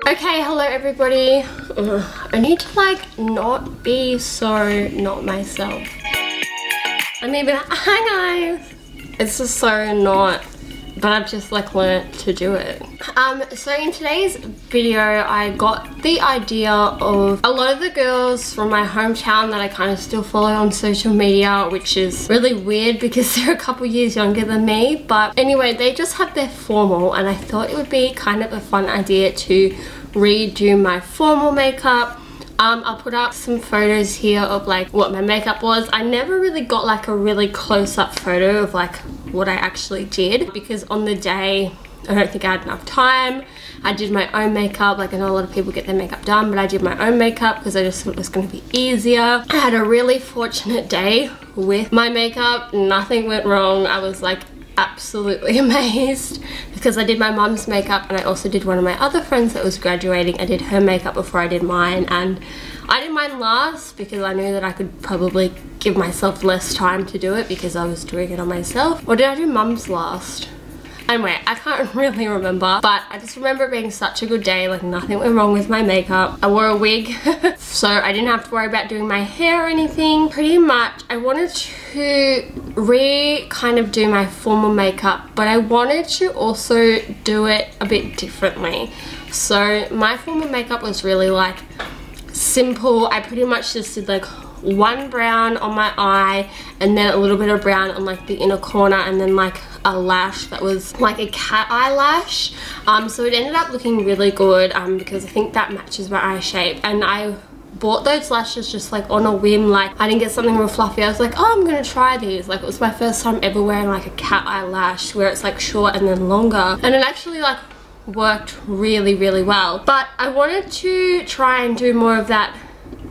Okay, hello everybody. I need to like not be so not myself. I mean, hi guys. It's just so not, but I've just like learnt to do it. So in today's video, I got the idea of a lot of the girls from my hometown that I kind of still follow on social media, which is really weird because they're a couple years younger than me. But anyway, they just have their formal, and I thought it would be kind of a fun idea to redo my formal makeup. I'll put up some photos here of like what my makeup was. I never really got like a really close-up photo of like what I actually did, because on the day I don't think I had enough time. I did my own makeup. Like, I know a lot of people get their makeup done, but I did my own makeup because I just thought it was going to be easier. I had a really fortunate day with my makeup. Nothing went wrong. I was like absolutely amazed because I did my mum's makeup, and I also did one of my other friends that was graduating. I did her makeup before I did mine, and I did mine last because I knew that I could probably give myself less time to do it because I was doing it on myself. Or did I do mum's last? Anyway, I can't really remember, but I just remember it being such a good day. Like, nothing went wrong with my makeup. I wore a wig so I didn't have to worry about doing my hair or anything. Pretty much I wanted to kind of do my formal makeup, but I wanted to also do it a bit differently. So my formal makeup was really like simple. I pretty much just did like one brown on my eye, and then a little bit of brown on like the inner corner, and then like a lash that was like a cat eyelash. So it ended up looking really good because I think that matches my eye shape. And I bought those lashes just like on a whim. Like, I didn't get something real fluffy. I was like, oh, I'm gonna try these. Like, it was my first time ever wearing like a cat eyelash where it's like short and then longer, and it actually like worked really well. But I wanted to try and do more of that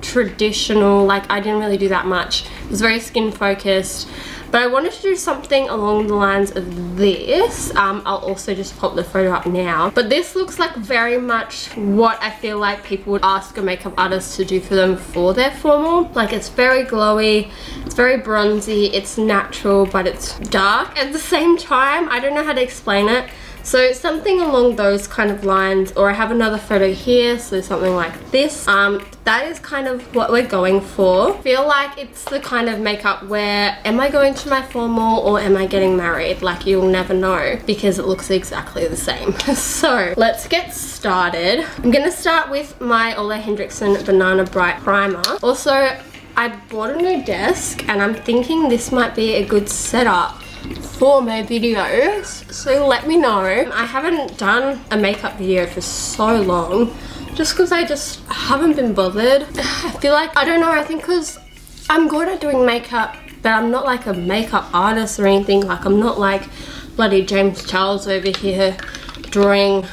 traditional, like I didn't really do that much. It was very skin focused, but I wanted to do something along the lines of this. I'll also just pop the photo up now, but this looks like very much what I feel like people would ask a makeup artist to do for them for their formal. Like, it's very glowy, it's very bronzy, it's natural, but it's dark at the same time. I don't know how to explain it. So something along those kind of lines, or I have another photo here, so something like this. That is kind of what we're going for. I feel like it's the kind of makeup where, am I going to my formal or am I getting married? Like, you'll never know because it looks exactly the same. So let's get started. I'm gonna start with my Ole Henriksen Banana Bright Primer. Also, I bought a new desk, and I'm thinking this might be a good setup for my videos, so let me know. I haven't done a makeup video for so long just because I just haven't been bothered. I feel like, I don't know, I think because I'm good at doing makeup, but I'm not like a makeup artist or anything. Like, I'm not like bloody James Charles over here drawing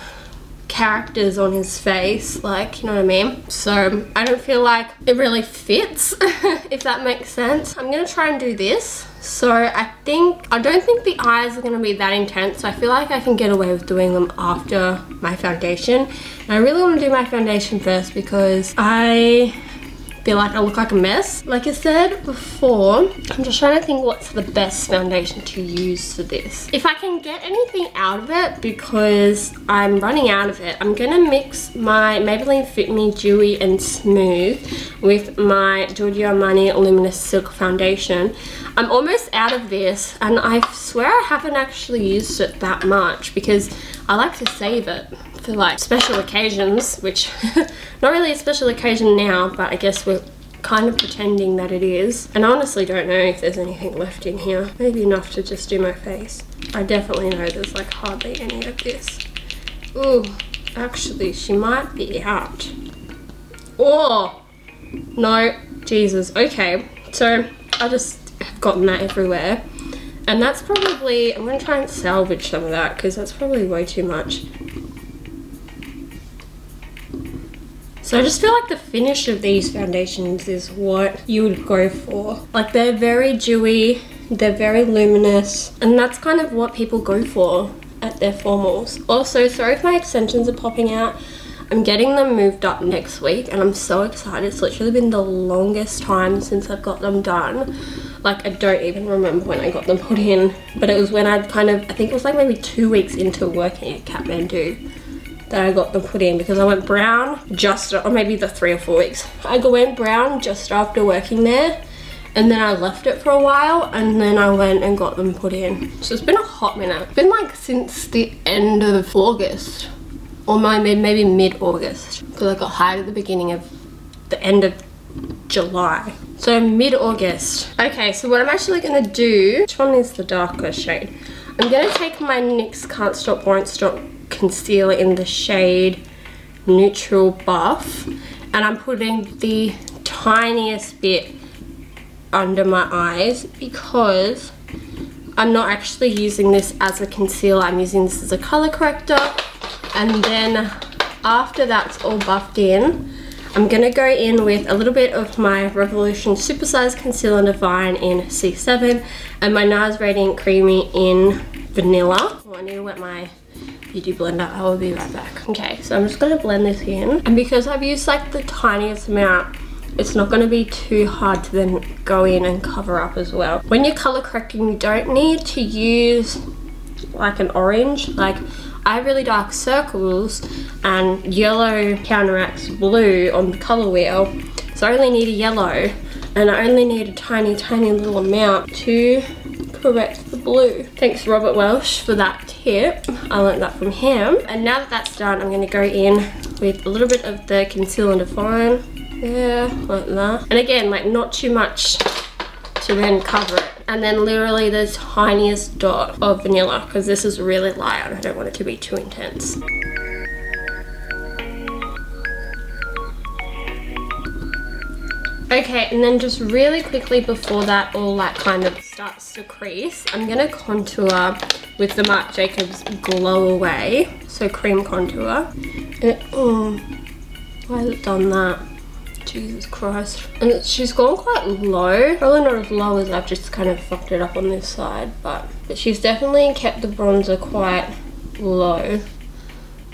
characters on his face, like, you know what I mean? So I don't feel like it really fits if that makes sense. I'm gonna try and do this. So I don't think the eyes are gonna be that intense, so I feel like I can get away with doing them after my foundation. And I really want to do my foundation first because I feel like I look like a mess. Like I said before, I'm just trying to think what's the best foundation to use for this. If I can get anything out of it, because I'm running out of it, I'm gonna mix my Maybelline Fit Me Dewy and Smooth with my Giorgio Armani Luminous Silk Foundation. I'm almost out of this, and I swear I haven't actually used it that much because I like to save it for like special occasions, which not really a special occasion now, but I guess we're kind of pretending that it is. And I honestly don't know if there's anything left in here. Maybe enough to just do my face. I definitely know there's like hardly any of this. Ooh, actually she might be out. Oh no, Jesus. Okay, so I just have gotten that everywhere, and that's probably, I'm gonna try and salvage some of that because that's probably way too much. So I just feel like the finish of these foundations is what you would go for. Like, they're very dewy, they're very luminous, and that's kind of what people go for at their formals. Also, sorry if my extensions are popping out. I'm getting them moved up next week, and I'm so excited. It's literally been the longest time since I've got them done. Like, I don't even remember when I got them put in, but it was when I'd kind of, I think it was like maybe 2 weeks into working at Kathmandu that I got them put in, because I went brown just, or maybe the 3 or 4 weeks. I went brown just after working there, and then I left it for a while, and then I went and got them put in. So it's been a hot minute. It's been like since the end of August, or maybe mid-August, because I got hired at the beginning of the end of July. So mid-August. Okay, so what I'm actually gonna do, which one is the darker shade? I'm gonna take my NYX Can't Stop Won't Stop concealer in the shade Neutral Buff, and I'm putting the tiniest bit under my eyes, because I'm not actually using this as a concealer, I'm using this as a color corrector. And then after that's all buffed in, I'm gonna go in with a little bit of my Revolution Supersize Concealer Divine in C7 and my NARS Radiant Creamy in Vanilla. Oh, I need to wet my beauty blender. I will be right back. Okay, so I'm just gonna blend this in, and because I've used like the tiniest amount, it's not going to be too hard to then go in and cover up as well. When you're color correcting, you don't need to use like an orange. Like, I have really dark circles and yellow counteracts blue on the color wheel, so I only need a yellow, and I only need a tiny little amount to correct the blue. Thanks Robert Welsh for that tip. I learned that from him. And now that that's done, I'm going to go in with a little bit of the Concealer Divine. Yeah, like that. And again, like not too much to then cover it. And then literally the tiniest dot of vanilla, because this is really light and I don't want it to be too intense. Okay, and then just really quickly before that all like kind of starts to crease, I'm gonna contour with the Marc Jacobs Glow Away, so cream contour. Why has it done that? Jesus Christ. And she's gone quite low. Probably not as low as I've just kind of fucked it up on this side, but she's definitely kept the bronzer quite low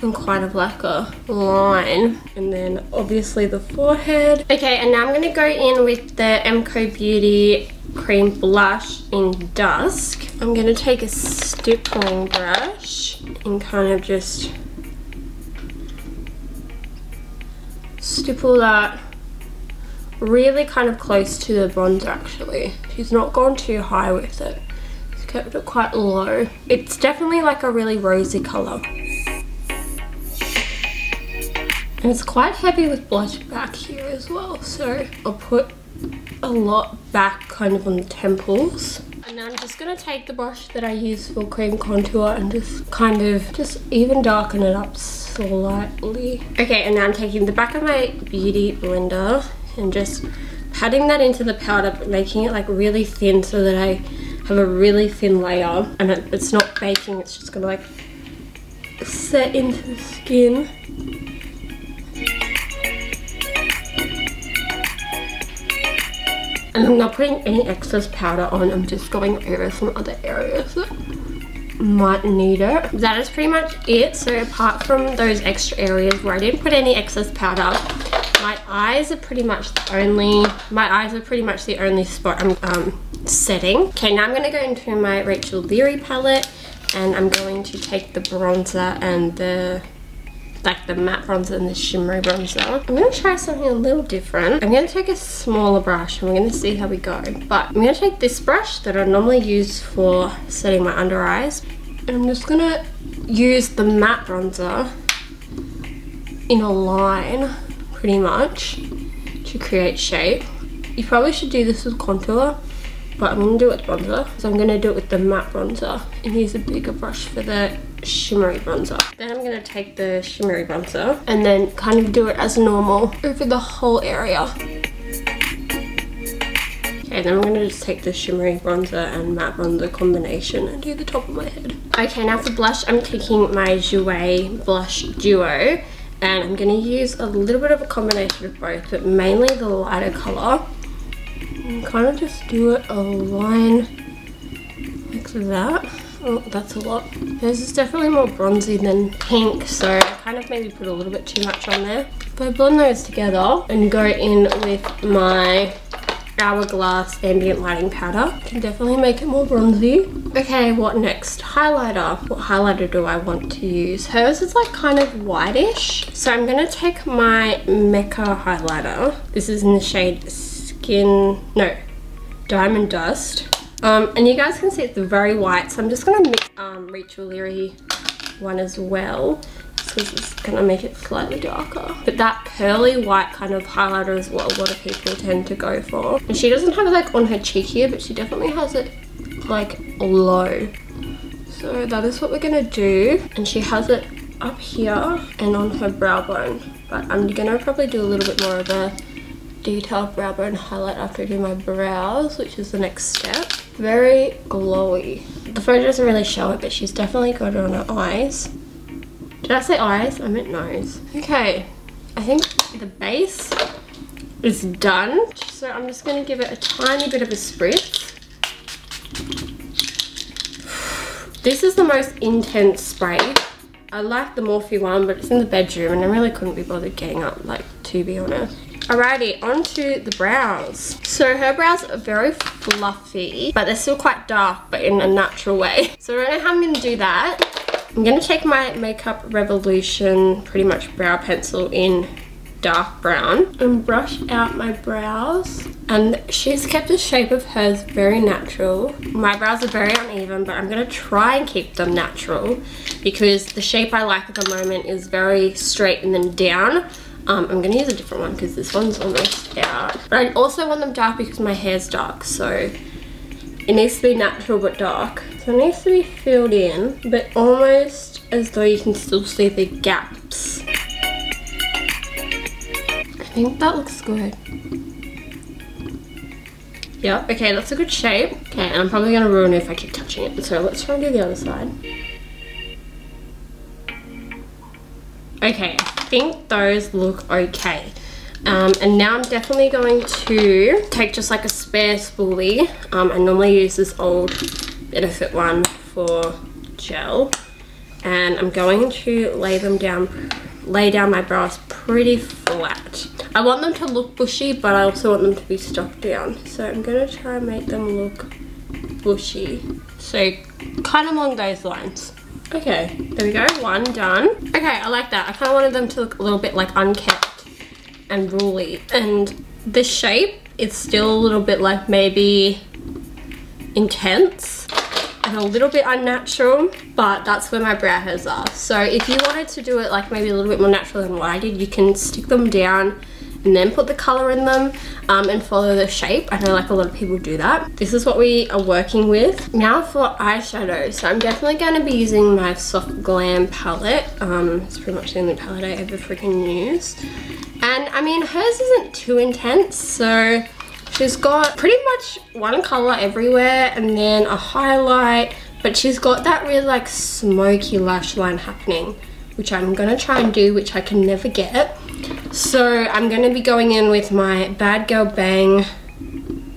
and quite of like a line. And then obviously the forehead. Okay, and now I'm gonna go in with the MCO Beauty Cream Blush in Dusk. I'm gonna take a stippling brush and kind of just stipple that really kind of close to the bronzer actually. She's not gone too high with it. She's kept it quite low. It's definitely like a really rosy colour. And it's quite heavy with blush back here as well. So I'll put a lot back kind of on the temples. And now I'm just going to take the brush that I use for cream contour and just kind of just even darken it up slightly. Okay, and now I'm taking the back of my beauty blender and just patting that into the powder, but making it like really thin so that I have a really thin layer, and it's not baking, it's just gonna like set into the skin. And I'm not putting any excess powder on, I'm just going over some other areas that might need it. That is pretty much it. So apart from those extra areas where I didn't put any excess powder, my eyes are pretty much the only spot I'm setting. Okay, now I'm going to go into my Rachel Leary palette, and I'm going to take the bronzer and the matte bronzer and the shimmery bronzer. I'm going to try something a little different. I'm going to take a smaller brush and we're going to see how we go. But I'm going to take this brush that I normally use for setting my under eyes, and I'm just going to use the matte bronzer in a line pretty much to create shape. You probably should do this with contour, but I'm going to do it with bronzer. So I'm going to do it with the matte bronzer and use a bigger brush for the shimmery bronzer. Then I'm going to take the shimmery bronzer and then kind of do it as normal over the whole area. Okay, then I'm going to just take the shimmery bronzer and matte bronzer combination and do the top of my head. Okay, now for blush, I'm taking my Jouer Blush Duo, and I'm going to use a little bit of a combination of both, but mainly the lighter colour. And kind of just do it a line like that. Oh, that's a lot. This is definitely more bronzy than pink, so I kind of maybe put a little bit too much on there. If I blend those together and go in with my Hourglass Ambient Lighting Powder. Can definitely make it more bronzy. Okay, what next? Highlighter. What highlighter do I want to use? Hers is like kind of whitish. So I'm gonna take my Mecca highlighter. This is in the shade Diamond Dust. And you guys can see it's very white, so I'm just gonna mix 𝘠𝘪𝘬𝘠𝘰𝘬 one as well. Because it's gonna make it slightly darker. But that pearly white kind of highlighter is what a lot of people tend to go for. And she doesn't have it like on her cheek here, but she definitely has it like low. So that is what we're gonna do. And she has it up here and on her brow bone. But I'm gonna probably do a little bit more of a detailed brow bone highlight after I do my brows, which is the next step. Very glowy. The photo doesn't really show it, but she's definitely got it on her eyes. Did I say eyes? I meant nose. Okay, I think the base is done. So I'm just gonna give it a tiny bit of a spritz. This is the most intense spray. I like the Morphe one, but it's in the bedroom and I really couldn't be bothered getting up, like, to be honest. Alrighty, on to the brows. So her brows are very fluffy, but they're still quite dark, but in a natural way. So right now how I'm gonna do that, I'm gonna take my Makeup Revolution pretty much brow pencil in dark brown and brush out my brows. And she's kept the shape of hers very natural. My brows are very uneven, but I'm gonna try and keep them natural because the shape I like at the moment is very straight and then down. I'm gonna use a different one because this one's almost out. But I also want them dark because my hair's dark, so it needs to be natural but dark. So it needs to be filled in, but almost as though you can still see the gaps. I think that looks good. Yep, okay, that's a good shape. Okay, and I'm probably gonna ruin it if I keep touching it. So let's try and do the other side. Okay, I think those look okay. And now I'm definitely going to take just like a spare spoolie. I normally use this old Benefit one for gel. And I'm going to lay down my brows pretty flat. I want them to look bushy, but I also want them to be stopped down. So I'm going to try and make them look bushy. So kind of along those lines. Okay, there we go, one done. Okay, I like that. I kind of wanted them to look a little bit like unkept and ruly. And the shape is still a little bit like maybe intense and a little bit unnatural, but that's where my brow hairs are. So if you wanted to do it like maybe a little bit more natural than what I did, you can stick them down and then put the color in them and follow the shape. I know like a lot of people do that. This is what we are working with. Now for eyeshadow. So I'm definitely going to be using my Soft Glam palette. It's pretty much the only palette I ever freaking use. And I mean, hers isn't too intense, so she's got pretty much one color everywhere and then a highlight, but she's got that really like smoky lash line happening, which I'm gonna try and do, which I can never get. So I'm gonna be going in with my Bad Girl Bang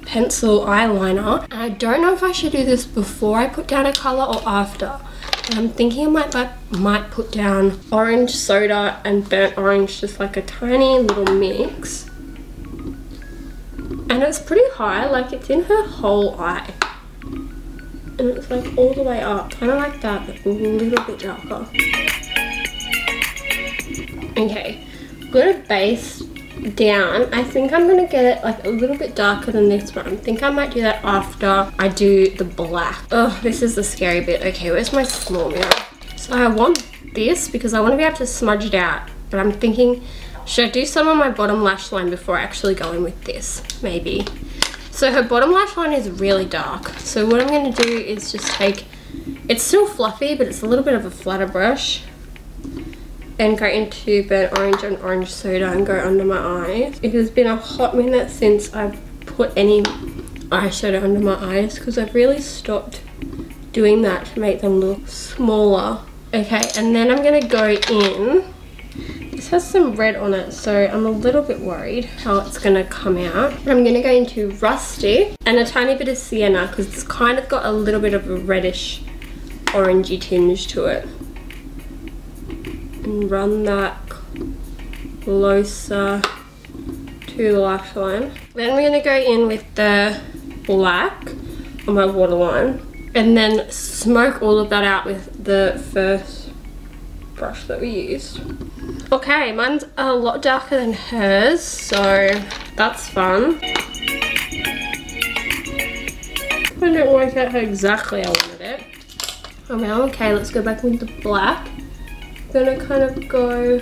pencil eyeliner. And I don't know if I should do this before I put down a color or after. And I'm thinking I might put down orange soda and burnt orange, just like a tiny little mix. And it's pretty high, like it's in her whole eye. And it's like all the way up, kind of like that, but a little bit darker. Okay, got a base down. I think I'm gonna get it like a little bit darker than this one. I think I might do that after I do the black. Oh, this is the scary bit. Okay, where's my small mirror? So I want this because I want to be able to smudge it out, but I'm thinking, should I do some on my bottom lash line before I actually go in with this? Maybe. So her bottom lash line is really dark. So what I'm going to do is just take, it's still fluffy, but it's a little bit of a flatter brush, and go into burnt orange and orange soda and go under my eyes. It has been a hot minute since I've put any eyeshadow under my eyes because I've really stopped doing that to make them look smaller. Okay, and then I'm going to go in. This has some red on it, so I'm a little bit worried how it's gonna come out. I'm gonna go into Rustic and a tiny bit of Sienna because it's kind of got a little bit of a reddish orangey tinge to it. And run that closer to to the lash line. Then we're gonna go in with the black on my waterline and then smoke all of that out with the first brush that we used. Okay, mine's a lot darker than hers, so that's fun. I don't work out how exactly I wanted it. Oh well, okay, let's go back with the black. I'm gonna kind of go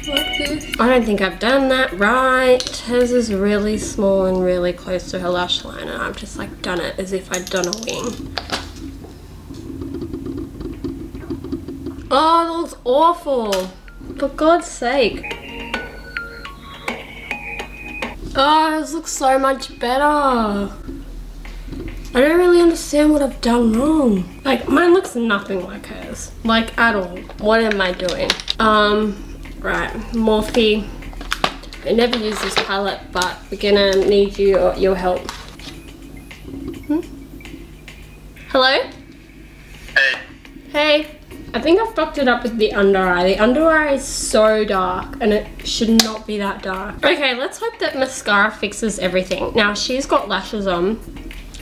like this. I don't think I've done that right. Hers is really small and really close to her lash line, and I've just like done it as if I'd done a wing. Oh, that looks awful. For God's sake. Oh, this looks so much better. I don't really understand what I've done wrong. Like, mine looks nothing like hers. Like, at all. What am I doing? Right, Morphe. I never use this palette, but we're gonna need your help. Hello? Hey. Hey. I think I fucked it up with the under eye. The under eye is so dark and it should not be that dark. Okay, let's hope that mascara fixes everything. Now, she's got lashes on,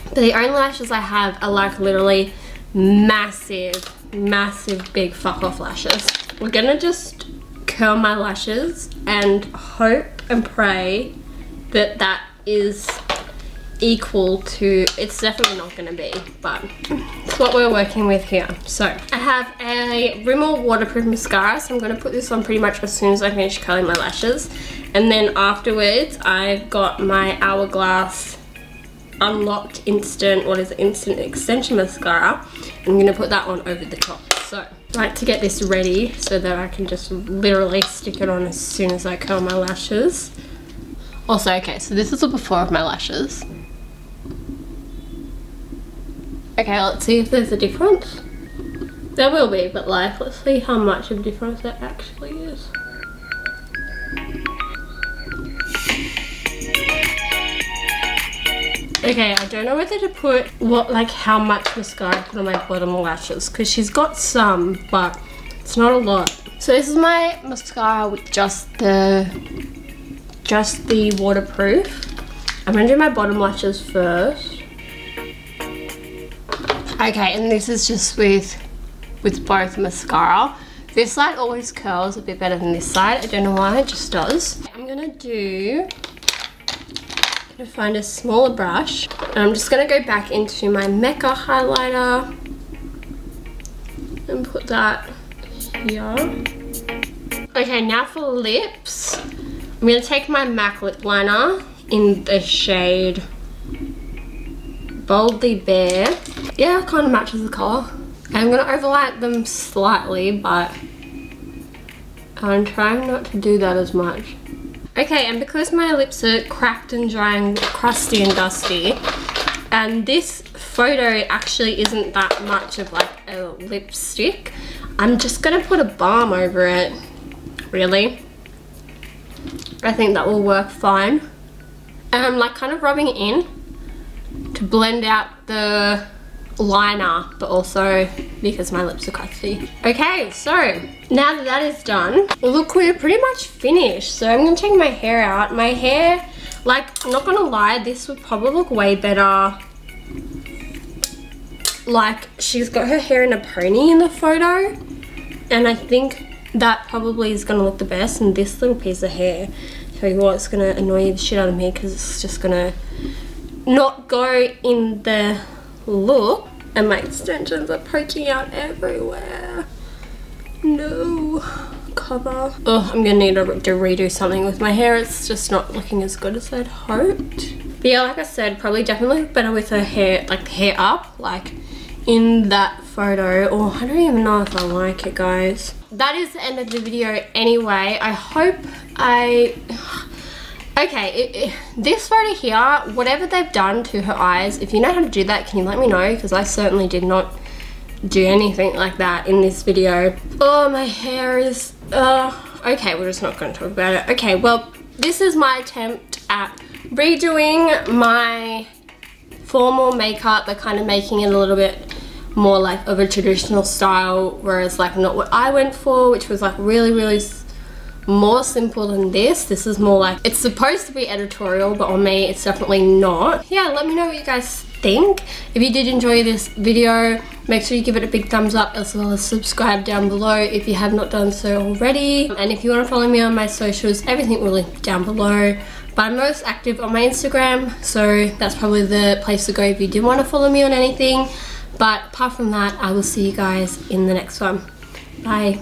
but the only lashes I have are like literally massive, massive big fuck off lashes. We're gonna just curl my lashes and hope and pray that that is equal to, it's definitely not going to be, but it's what we're working with here. So I have a Rimmel waterproof mascara, so I'm going to put this on pretty much as soon as I finish curling my lashes, and then afterwards I've got my Hourglass Unlocked instant extension mascara. I'm going to put that on over the top. So I like to get this ready so that I can just literally stick it on as soon as I curl my lashes. Also, okay, so this is the before of my lashes. Okay, let's see if there's a difference. There will be, but like, let's see how much of a difference there actually is. Okay, I don't know whether to put how much mascara to put on my bottom lashes, because she's got some, but it's not a lot. So this is my mascara with just the waterproof. I'm gonna do my bottom lashes first. Okay, and this is just with both mascara. This side always curls a bit better than this side. I don't know why, it just does. I'm gonna find a smaller brush, and I'm just gonna go back into my Mecca highlighter and put that here. Okay, now for lips. I'm gonna take my MAC lip liner in the shade Boldly Bare. Yeah, it kind of matches the colour. And I'm gonna overlap them slightly, but I'm trying not to do that as much. Okay, and because my lips are cracked and dry and crusty and dusty, and this photo actually isn't that much of like a lipstick, I'm just gonna put a balm over it, really. I think that will work fine. And I'm like kind of rubbing it in to blend out the liner, but also because my lips are crusty. Okay, so now that that is done, look, we're pretty much finished. So I'm gonna take my hair out. My hair, like, I'm not gonna lie, this would probably look way better. Like, she's got her hair in a pony in the photo, and I think that probably is gonna look the best. And this little piece of hair, tell you what, it's gonna annoy the shit out of me because it's just gonna not go in the look. And my extensions are poking out everywhere. No. Cover. Oh, I'm gonna need to redo something with my hair. It's just not looking as good as I'd hoped. But yeah, like I said, probably definitely look better with her hair, like hair up, like in that photo. Oh, I don't even know if I like it, guys. That is the end of the video anyway. I hope okay, this photo here, whatever they've done to her eyes, if you know how to do that, can you let me know? Because I certainly did not do anything like that in this video. Oh, my hair is, okay, we're just not going to talk about it. Okay, well, this is my attempt at redoing my formal makeup, but kind of making it a little bit more like of a traditional style, whereas like not what I went for, which was like really, really more simple than this. This is more like, it's supposed to be editorial, but on me it's definitely not. Yeah, let me know what you guys think. If you did enjoy this video, make sure you give it a big thumbs up, as well as subscribe down below if you have not done so already. And if you want to follow me on my socials, everything will link down below. But I'm most active on my Instagram, so that's probably the place to go if you do want to follow me on anything. But apart from that, I will see you guys in the next one. Bye.